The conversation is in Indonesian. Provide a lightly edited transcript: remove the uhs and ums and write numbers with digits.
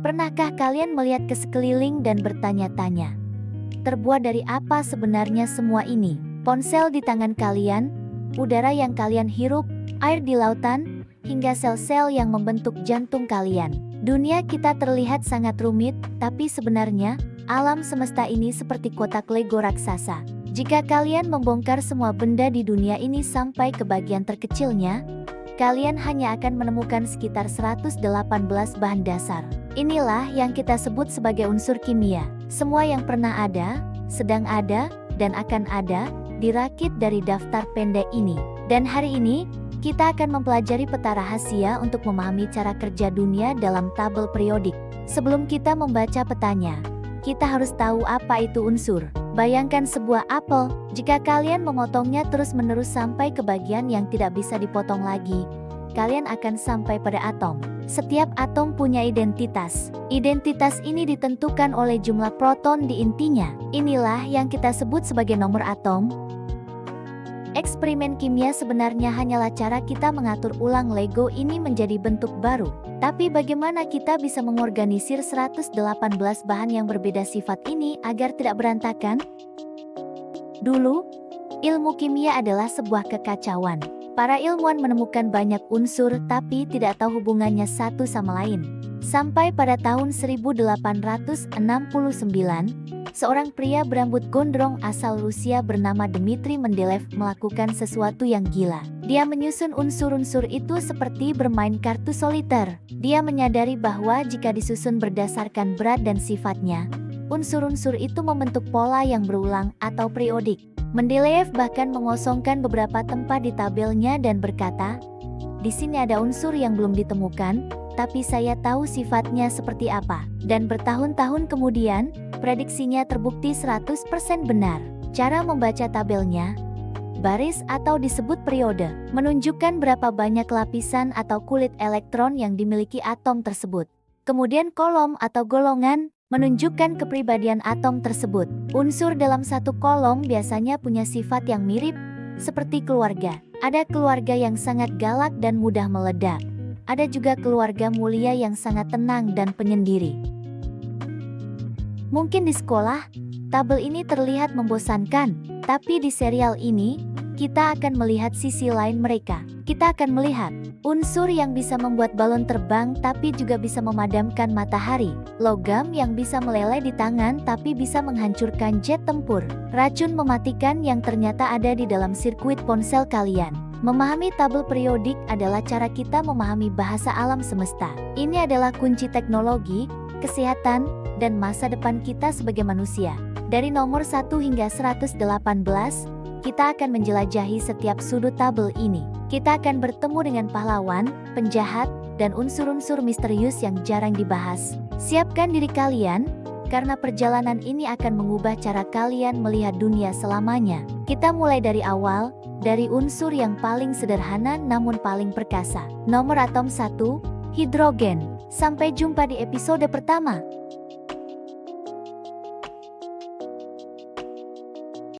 Pernahkah kalian melihat ke sekeliling dan bertanya-tanya, terbuat dari apa sebenarnya semua ini? Ponsel di tangan kalian, udara yang kalian hirup, air di lautan, hingga sel-sel yang membentuk jantung kalian. Dunia kita terlihat sangat rumit, tapi sebenarnya, alam semesta ini seperti kotak Lego raksasa. Jika kalian membongkar semua benda di dunia ini sampai ke bagian terkecilnya, kalian hanya akan menemukan sekitar 118 bahan dasar. Inilah yang kita sebut sebagai unsur kimia. Semua yang pernah ada, sedang ada, dan akan ada, dirakit dari daftar pendek ini. Dan hari ini, kita akan mempelajari peta rahasia untuk memahami cara kerja dunia dalam tabel periodik. Sebelum kita membaca petanya, kita harus tahu apa itu unsur. Bayangkan sebuah apel, jika kalian memotongnya terus-menerus sampai ke bagian yang tidak bisa dipotong lagi, kalian akan sampai pada atom. Setiap atom punya identitas. Identitas ini ditentukan oleh jumlah proton di intinya. Inilah yang kita sebut sebagai nomor atom. Eksperimen kimia sebenarnya hanyalah cara kita mengatur ulang Lego ini menjadi bentuk baru. Tapi bagaimana kita bisa mengorganisir 118 bahan yang berbeda sifat ini agar tidak berantakan? Dulu, ilmu kimia adalah sebuah kekacauan. Para ilmuwan menemukan banyak unsur tapi tidak tahu hubungannya satu sama lain. Sampai pada tahun 1869, seorang pria berambut gondrong asal Rusia bernama Dmitri Mendeleev melakukan sesuatu yang gila. Dia menyusun unsur-unsur itu seperti bermain kartu soliter. Dia menyadari bahwa jika disusun berdasarkan berat dan sifatnya, unsur-unsur itu membentuk pola yang berulang atau periodik. Mendeleev bahkan mengosongkan beberapa tempat di tabelnya dan berkata, "Di sini ada unsur yang belum ditemukan, tapi saya tahu sifatnya seperti apa." Dan bertahun-tahun kemudian, prediksinya terbukti 100% benar. Cara membaca tabelnya, baris atau disebut periode, menunjukkan berapa banyak lapisan atau kulit elektron yang dimiliki atom tersebut. Kemudian kolom atau golongan, menunjukkan kepribadian atom tersebut. Unsur dalam satu kolom biasanya punya sifat yang mirip, seperti keluarga. Ada keluarga yang sangat galak dan mudah meledak. Ada juga keluarga mulia yang sangat tenang dan penyendiri. Mungkin di sekolah, tabel ini terlihat membosankan, tapi di serial ini, kita akan melihat sisi lain mereka. Kita akan melihat unsur yang bisa membuat balon terbang tapi juga bisa memadamkan matahari, logam yang bisa meleleh di tangan tapi bisa menghancurkan jet tempur, racun mematikan yang ternyata ada di dalam sirkuit ponsel kalian. Memahami tabel periodik adalah cara kita memahami bahasa alam semesta. Ini adalah kunci teknologi, kesehatan, dan masa depan kita sebagai manusia. Dari nomor 1 hingga 118, kita akan menjelajahi setiap sudut tabel ini. Kita akan bertemu dengan pahlawan, penjahat, dan unsur-unsur misterius yang jarang dibahas. Siapkan diri kalian, karena perjalanan ini akan mengubah cara kalian melihat dunia selamanya. Kita mulai dari awal, dari unsur yang paling sederhana namun paling perkasa. Nomor atom 1, hidrogen. Sampai jumpa di episode pertama.